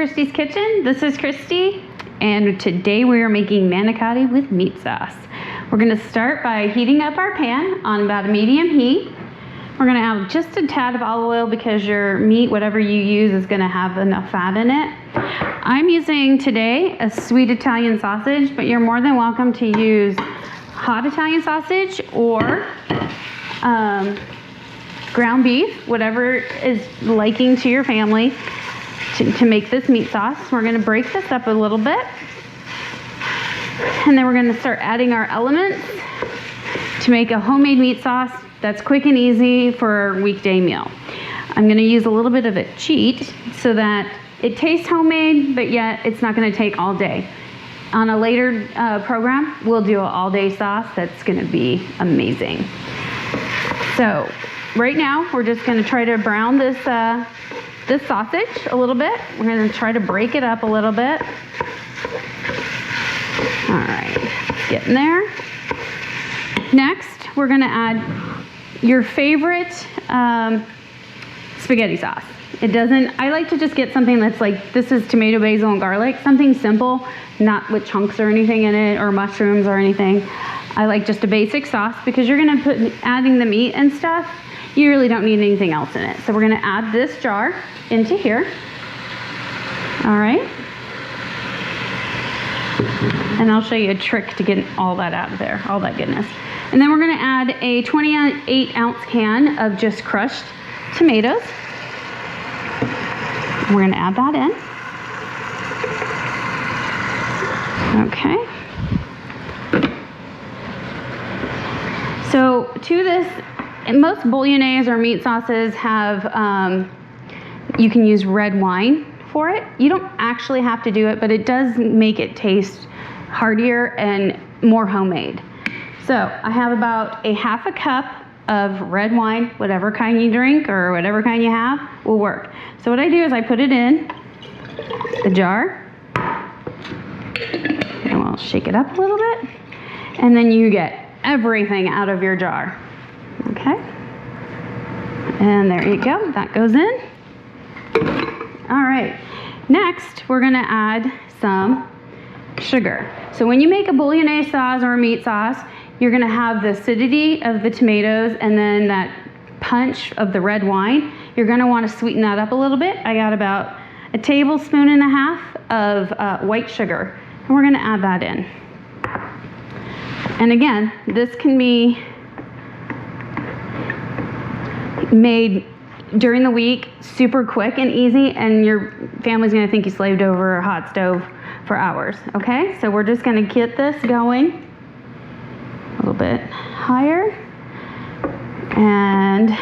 Christy's Kitchen. This is Christy, and today we are making manicotti with meat sauce. We're going to start by heating up our pan on about a medium heat. We're going to add just a tad of olive oil because your meat, whatever you use, is going to have enough fat in it. I'm using today a sweet Italian sausage, but you're more than welcome to use hot Italian sausage or ground beef, whatever is liking to your family to make this meat sauce. We're going to break this up a little bit, and then we're going to start adding our elements to make a homemade meat sauce that's quick and easy for a weekday meal. I'm going to use a little bit of a cheat so that it tastes homemade, but yet it's not going to take all day. On a later program, we'll do an all-day sauce that's going to be amazing. So right now, we're just going to try to brown this sausage a little bit. We're going to try to break it up a little bit. All right, getting there. Next, we're going to add your favorite spaghetti sauce. I like to just get something that's like, this is tomato, basil, and garlic, something simple, not with chunks or anything in it, or mushrooms or anything. I like just a basic sauce because you're going to put adding the meat and stuff. You really don't need anything else in it. So we're going to add this jar into here. All right. And I'll show you a trick to get all that out of there, all that goodness. And then we're going to add a 28-ounce can of just crushed tomatoes. We're going to add that in. Okay. So to this, most bolognese or meat sauces have, you can use red wine for it. You don't actually have to do it, but it does make it taste heartier and more homemade. So I have about a half a cup of red wine, whatever kind you drink or whatever kind you have will work. So what I do is I put it in the jar, and we'll shake it up a little bit, and then you get everything out of your jar. Okay, and there you go, that goes in. All right, next we're gonna add some sugar. So when you make a bolognese sauce or a meat sauce, you're gonna have the acidity of the tomatoes and then that punch of the red wine. You're gonna wanna sweeten that up a little bit. I got about a tablespoon and a half of white sugar, and we're gonna add that in. And again, this can be made during the week, super quick and easy, and your family's gonna think you slaved over a hot stove for hours, okay? So we're just gonna get this going a little bit higher and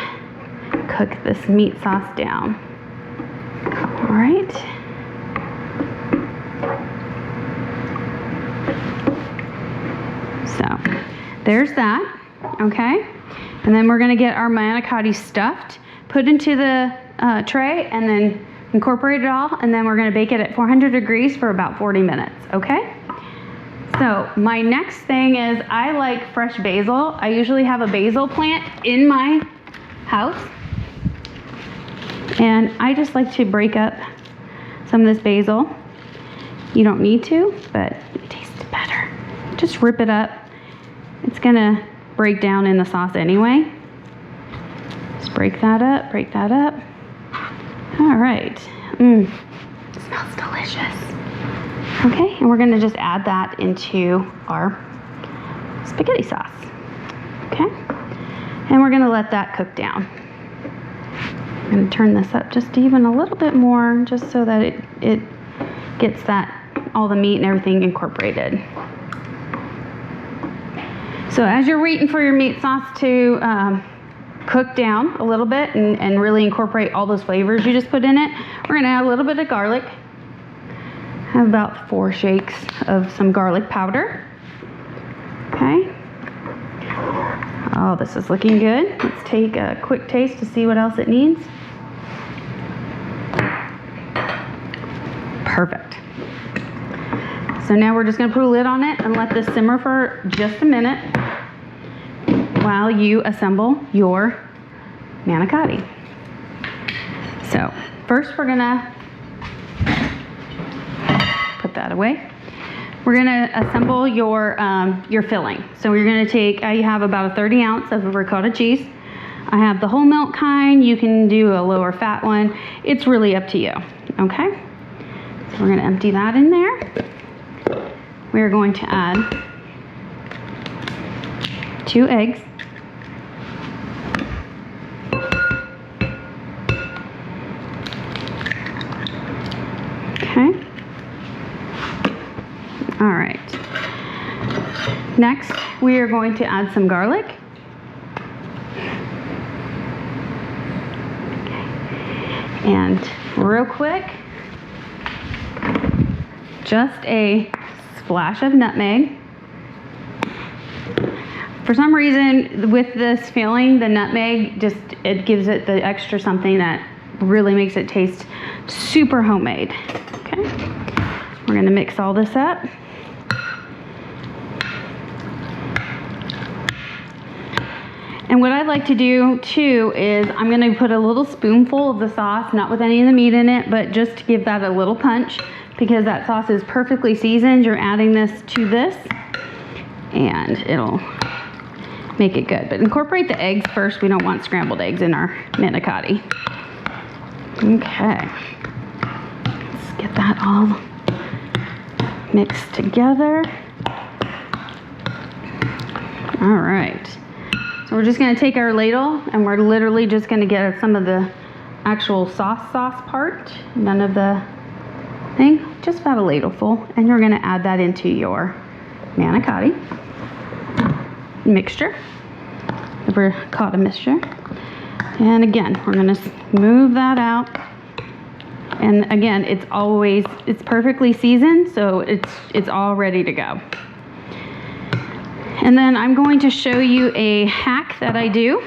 cook this meat sauce down. All right. So there's that, okay? And then we're gonna get our manicotti stuffed, put into the tray, and then incorporate it all, and then we're gonna bake it at 400 degrees for about 40 minutes, okay? So my next thing is I like fresh basil. I usually have a basil plant in my house, and I just like to break up some of this basil. You don't need to, but it tastes better. Just rip it up. It's gonna break down in the sauce anyway. Just break that up, break that up. All right, it smells delicious. Okay, and we're gonna just add that into our spaghetti sauce. Okay, and we're gonna let that cook down. I'm gonna turn this up just even a little bit more, just so that it gets all the meat and everything incorporated. So as you're waiting for your meat sauce to cook down a little bit and really incorporate all those flavors you just put in it, we're gonna add a little bit of garlic. I have about 4 shakes of some garlic powder. Okay. Oh, this is looking good. Let's take a quick taste to see what else it needs. Perfect. So now we're just gonna put a lid on it and let this simmer for just a minute while you assemble your manicotti. So first we're gonna that away. We're gonna assemble your filling. So you're gonna take, I have about a 30 ounce of ricotta cheese. I have the whole milk kind. You can do a lower fat one. It's really up to you, okay? So we're gonna empty that in there. We're going to add 2 eggs. Okay. All right. Next, we are going to add some garlic. And real quick, just a splash of nutmeg. For some reason, with this filling, the nutmeg it gives it the extra something that really makes it taste super homemade. Okay, we're gonna mix all this up. And what I like to do too is I'm gonna put a little spoonful of the sauce, not with any of the meat in it, but just to give that a little punch, because that sauce is perfectly seasoned. You're adding this to this and it'll make it good. But incorporate the eggs first. We don't want scrambled eggs in our manicotti. Okay, let's get that all mixed together. All right. So we're just gonna take our ladle and we're literally just gonna get some of the actual sauce part, none of the thing, just about a ladleful, and you're gonna add that into your manicotti mixture, the ricotta mixture. And again, we're gonna smooth that out. And again, it's perfectly seasoned, so it's all ready to go. And then I'm going to show you a hack that I do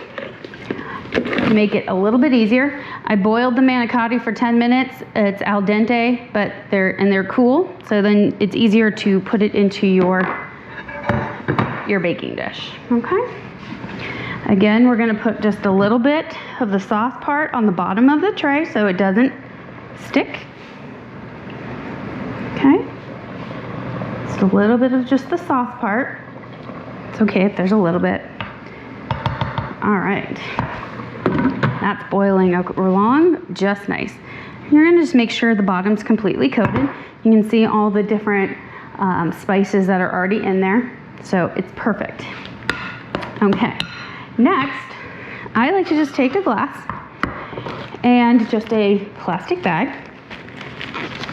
to make it a little bit easier. I boiled the manicotti for 10 minutes. It's al dente, but they're cool. So then it's easier to put it into your baking dish, okay? Again, we're gonna put just a little bit of the sauce part on the bottom of the tray so it doesn't stick. Okay? Just a little bit of just the sauce part. It's okay if there's a little bit. All right. That's boiling along just nice. You're gonna just make sure the bottom's completely coated. You can see all the different spices that are already in there. So it's perfect. Okay. Next, I like to just take a glass and just a plastic bag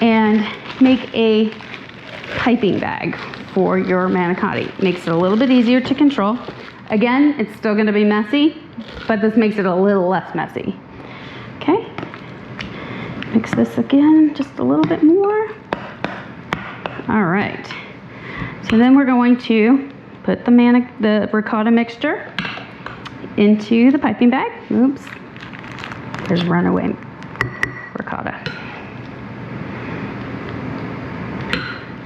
and make a piping bag for your manicotti. Makes it a little bit easier to control. Again, it's still gonna be messy, but this makes it a little less messy. Okay, mix this again, just a little bit more. All right, so then we're going to put the ricotta mixture into the piping bag. Oops, there's runaway ricotta.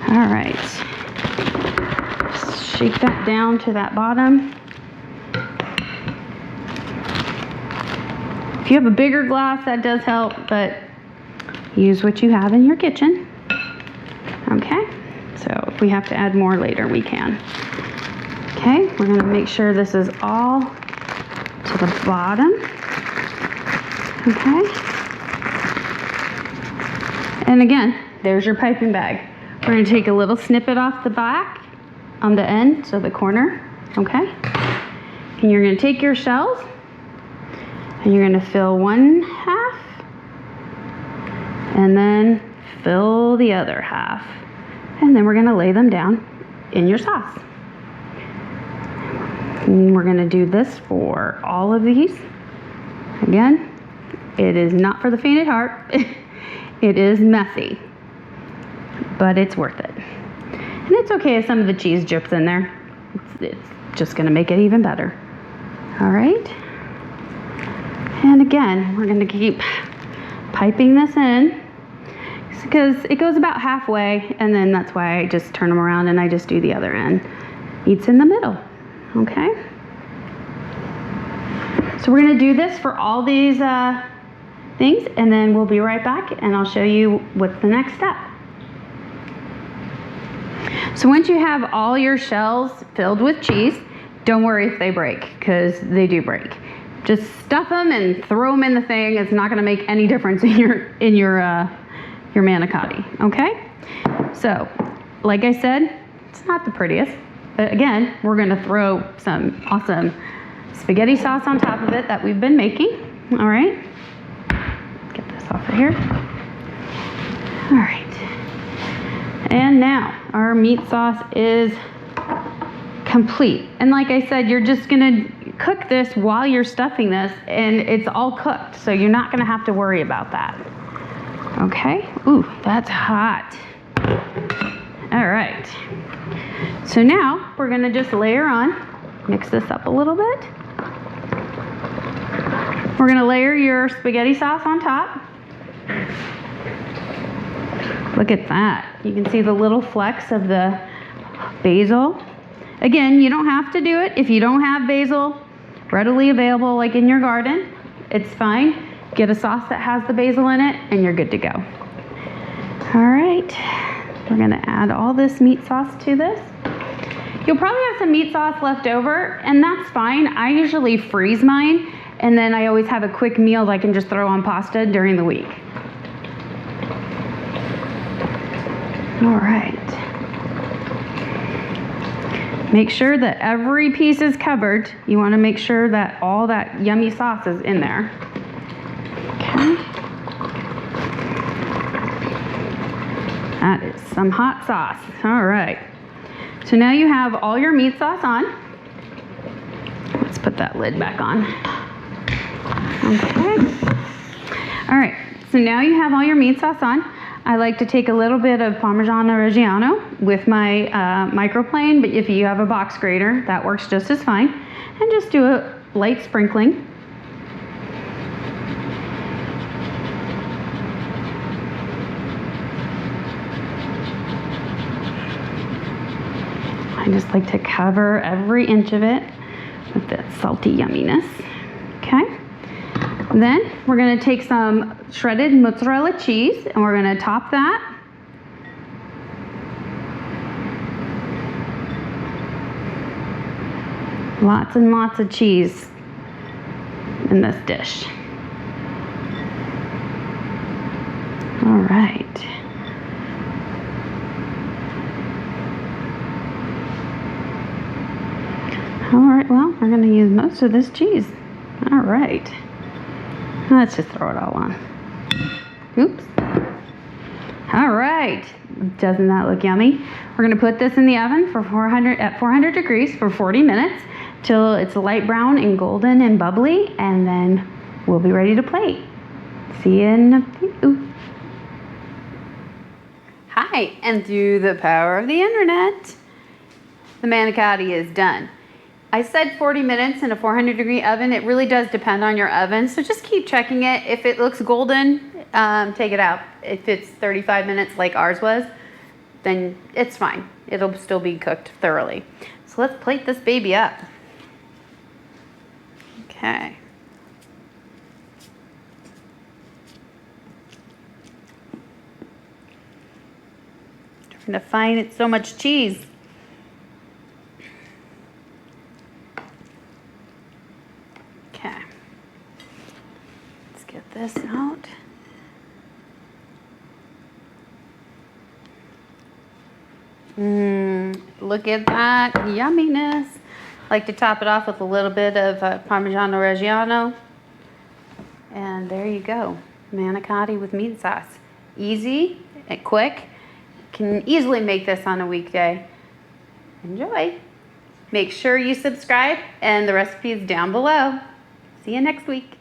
All right, just shake that down to that bottom. If you have a bigger glass, that does help, but use what you have in your kitchen. Okay, so if we have to add more later, we can. Okay, we're gonna make sure this is all to the bottom. Okay, and again, there's your piping bag. We're gonna take a little snippet off the back on the end, so the corner, okay? And you're gonna take your shells and you're gonna fill one half and then fill the other half. And then we're gonna lay them down in your sauce. And we're gonna do this for all of these. Again, it is not for the faint at heart. It is messy, but it's worth it. And it's okay if some of the cheese drips in there. It's just gonna make it even better. All right. And again, we're gonna keep piping this in because it goes about halfway, and then that's why I just turn them around and I just do the other end. Meets in the middle, okay? So we're gonna do this for all these things, and then we'll be right back and I'll show you what's the next step. So once you have all your shells filled with cheese, don't worry if they break, because they do break. Just stuff them and throw them in the thing. It's not going to make any difference in your manicotti. Okay? So, like I said, it's not the prettiest, but again, we're going to throw some awesome spaghetti sauce on top of it that we've been making. All right? Get this off of here. All right. And now our meat sauce is complete. And like I said, you're just gonna cook this while you're stuffing this, and it's all cooked, so you're not gonna have to worry about that. Okay? Ooh, that's hot. All right. So now we're gonna just layer on, mix this up a little bit. We're gonna layer your spaghetti sauce on top. Look at that. You can see the little flecks of the basil. Again, you don't have to do it. If you don't have basil readily available like in your garden, it's fine. Get a sauce that has the basil in it and you're good to go. All right, we're gonna add all this meat sauce to this. You'll probably have some meat sauce left over, and that's fine. I usually freeze mine, and then I always have a quick meal that I can just throw on pasta during the week. All right. Make sure that every piece is covered. You want to make sure that all that yummy sauce is in there. Okay. That is some hot sauce. All right. So now you have all your meat sauce on. Let's put that lid back on. Okay. All right. So now you have all your meat sauce on. I like to take a little bit of Parmigiano Reggiano with my microplane, but if you have a box grater, that works just as fine. And just do a light sprinkling. I just like to cover every inch of it with that salty yumminess. Okay. Then we're going to take some shredded mozzarella cheese and we're going to top that. Lots and lots of cheese in this dish. All right. All right, well, we're going to use most of this cheese. All right. Let's just throw it all on. Oops. All right. Doesn't that look yummy? We're going to put this in the oven for 400 degrees for 40 minutes till it's light brown and golden and bubbly, and then we'll be ready to plate. See you in a few. Hi, and through the power of the internet, the manicotti is done. I said 40 minutes in a 400-degree oven. It really does depend on your oven, so just keep checking it. If it looks golden, take it out. If it's 35 minutes like ours was, then it's fine. It'll still be cooked thoroughly. So let's plate this baby up. Okay. Trying to find it, so much cheese. Okay, let's get this out. Look at that yumminess. I like to top it off with a little bit of Parmigiano Reggiano. And there you go, manicotti with meat sauce. Easy and quick. Can easily make this on a weekday. Enjoy. Make sure you subscribe, and the recipe is down below. See you next week.